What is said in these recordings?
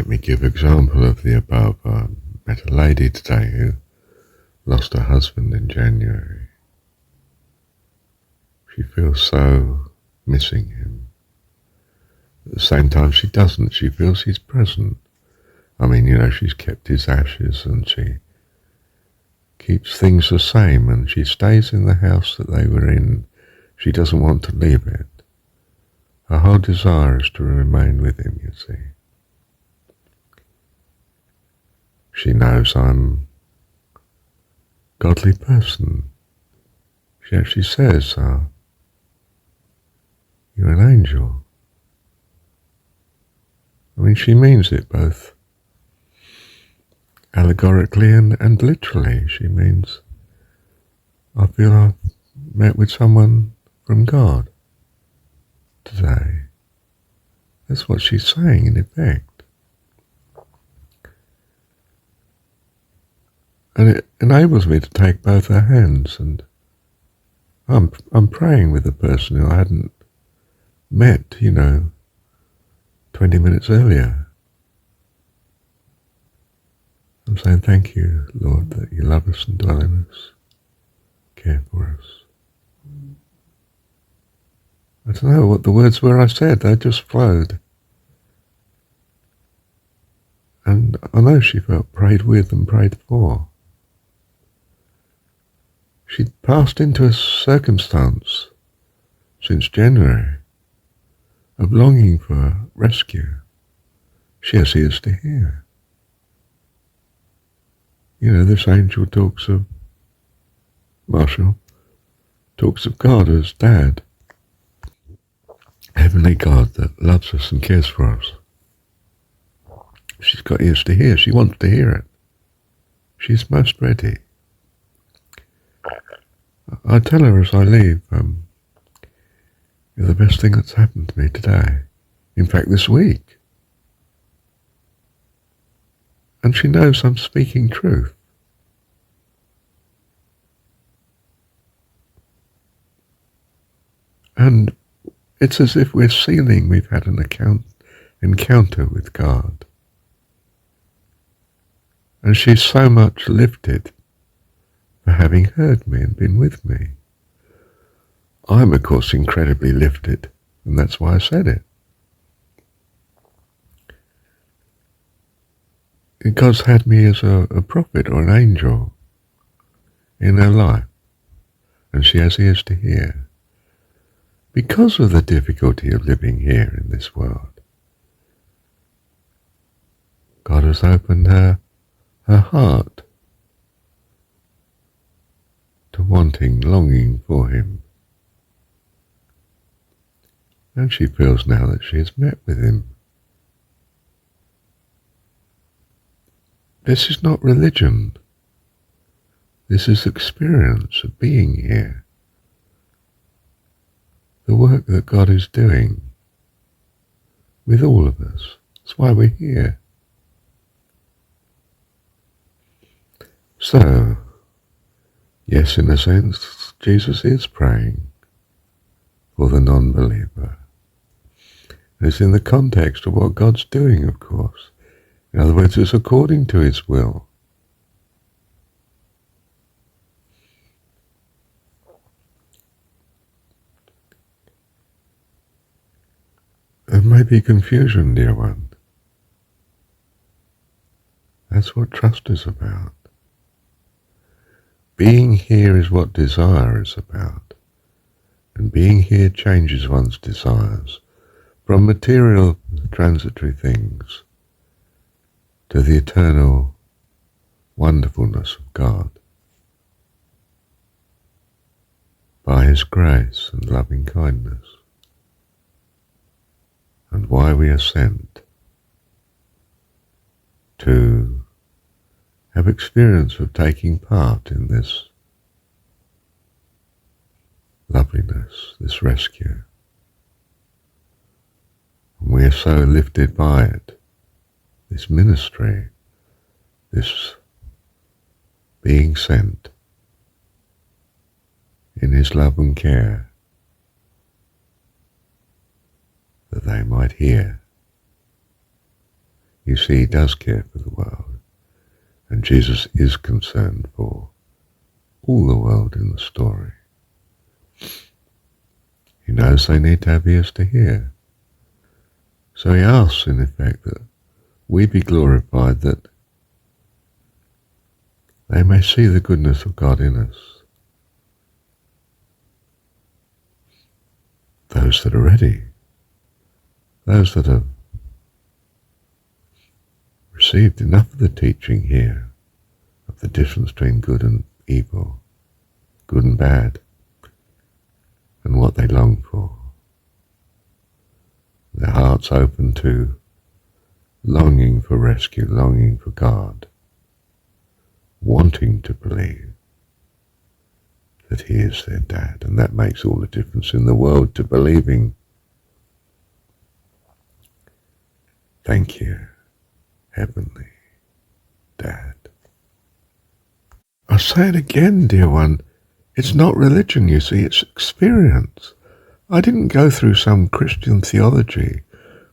Let me give example of the above. I met a lady today who lost her husband in January. She feels so missing him. At the same time, she doesn't. She feels he's present. I mean, she's kept his ashes and she keeps things the same, and she stays in the house that they were in. She doesn't want to leave it. Her whole desire is to remain with him, you see. She knows I'm a godly person. She actually says, you're an angel. I mean, she means it both allegorically and literally. She means, I feel I've met with someone from God today. That's what she's saying, in effect. And it enables me to take both her hands, and I'm praying with a person who I hadn't met, 20 minutes earlier. I'm saying, thank you, Lord, that you love us and dwell in us, care for us. I don't know what the words were I said, they just flowed. And I know she felt prayed with and prayed for. She'd passed into a circumstance since January of longing for rescue. She has ears to hear. This angel Marshall talks of God as Dad, Heavenly God that loves us and cares for us. She's got ears to hear. She wants to hear it. She's most ready. I tell her as I leave, you're the best thing that's happened to me today. In fact, this week. And she knows I'm speaking truth. And it's as if we're sealing we've had an encounter with God. And she's so much lifted for having heard me and been with me. I'm, of course, incredibly lifted, and that's why I said it. God's had me as a prophet or an angel in her life, and she has ears to hear. Because of the difficulty of living here in this world, God has opened her heart to wanting, longing for him. And she feels now that she has met with him. This is not religion. This is experience of being here. The work that God is doing with all of us. That's why we're here. So, yes, in a sense, Jesus is praying for the non-believer. It's in the context of what God's doing, of course. In other words, it's according to his will. There may be confusion, dear one. That's what trust is about. Being here is what desire is about. And being here changes one's desires from material, transitory things to the eternal wonderfulness of God. By his grace and loving kindness. And why we are sent to have experience of taking part in this loveliness, this rescue. And we are so lifted by it, this ministry, this being sent in his love and care, that they might hear You see, he does care for the world, and Jesus is concerned for all the world in the story. He knows they need to have ears to hear. So he asks, in effect, that we be glorified, that they may see the goodness of God in us. Those that are ready, those that have received enough of the teaching here, of the difference between good and evil, good and bad, and what they long for. Their hearts open to longing for rescue, longing for God, wanting to believe that he is their dad, and that makes all the difference in the world to believing. Thank you, Heavenly Dad. I say it again, dear one, it's not religion, you see, it's experience. I didn't go through some Christian theology.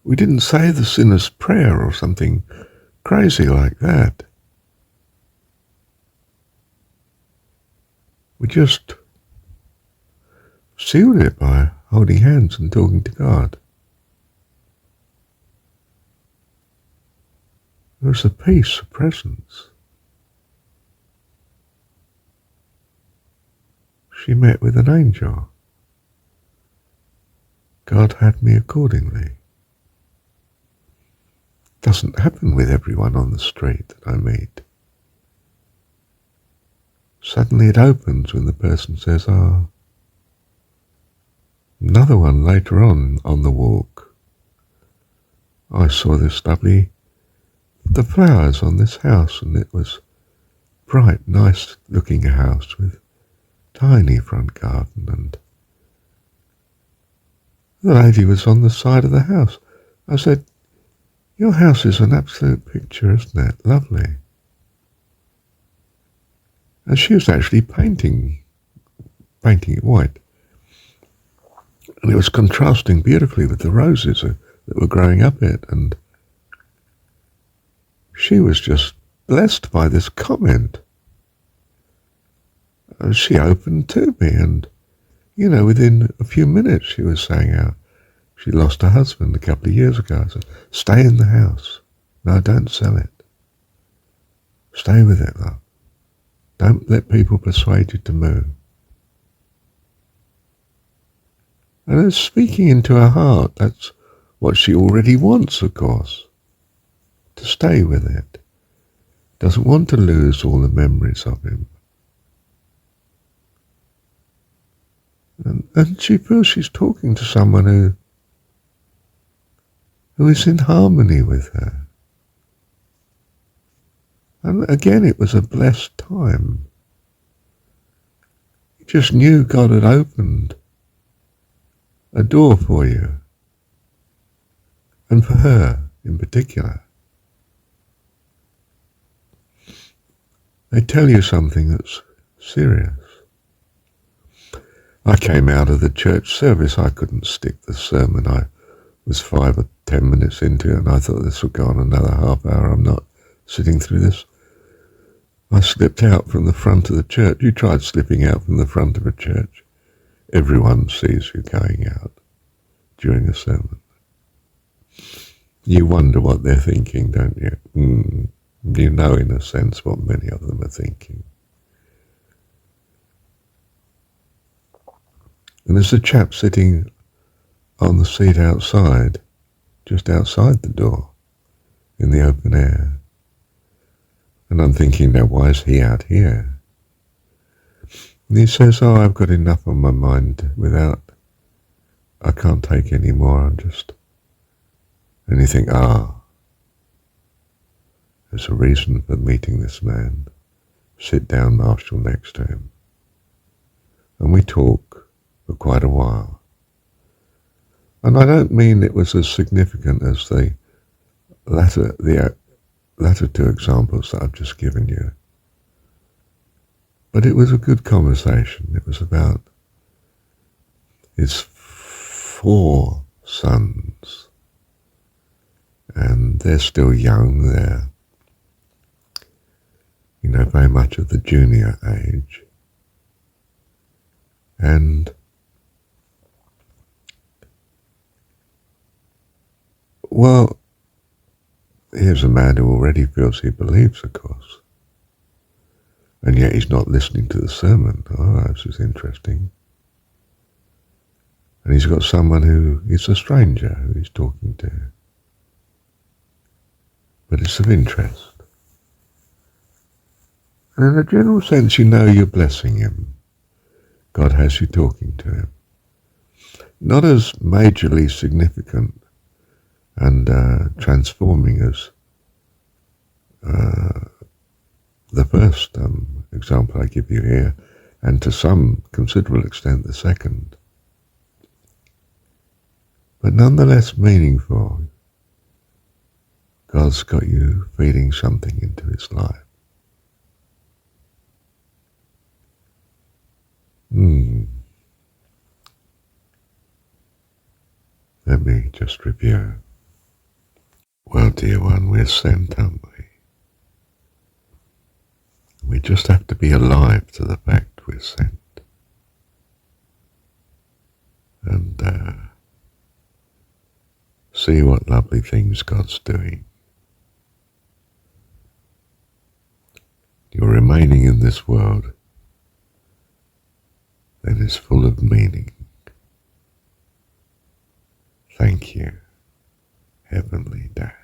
We didn't say the sinner's prayer or something crazy like that. We just sealed it by holding hands and talking to God. There was a peace, a presence. She met with an angel. God had me accordingly. Doesn't happen with everyone on the street that I meet. Suddenly it opens when the person says, another one later on the walk. I saw this lovely, the flowers on this house, and it was bright, nice looking house with tiny front garden, and the lady was on the side of the house. I said, your house is an absolute picture, isn't it? Lovely. And she was actually painting it white. And it was contrasting beautifully with the roses that were growing up it. And she was just blessed by this comment. And she opened to me, and, within a few minutes she was saying how she lost her husband a couple of years ago. I said, stay in the house. No, don't sell it. Stay with it, love. Don't let people persuade you to move. And it's speaking into her heart. That's what she already wants, of course. To stay with it. Doesn't want to lose all the memories of him. And she feels she's talking to someone who is in harmony with her. And again, it was a blessed time. You just knew God had opened a door for you, and for her in particular. They tell you something that's serious. I came out of the church service. I couldn't stick the sermon. I was 5 or 10 minutes into it, and I thought this would go on another half hour. I'm not sitting through this. I slipped out from the front of the church. You tried slipping out from the front of a church. Everyone sees you going out during a sermon. You wonder what they're thinking, don't you? You know, in a sense, what many of them are thinking. And there's a chap sitting on the seat outside, just outside the door, in the open air. And I'm thinking, now why is he out here? And he says, I've got enough on my mind I can't take any more, and you think, there's a reason for meeting this man. Sit down, Marshall, next to him. And we talk for quite a while. And I don't mean it was as significant as the latter two examples that I've just given you. But it was a good conversation. It was about his 4 sons and they're still young. They're, very much of the junior age. And, well, here's a man who already feels he believes, of course. And yet he's not listening to the sermon. Oh, this is interesting. And he's got someone who is a stranger who he's talking to. But it's of interest. And in a general sense, you're blessing him. God has you talking to him. Not as majorly significant and transforming as the first example I give you here, and to some considerable extent the second. But nonetheless meaningful. God's got you feeding something into his life. Let me just review. Well, dear one, we're sent, aren't we? We just have to be alive to the fact we're sent. And see what lovely things God's doing. You're remaining in this world that is full of meaning. Thank you, Heavenly Dad.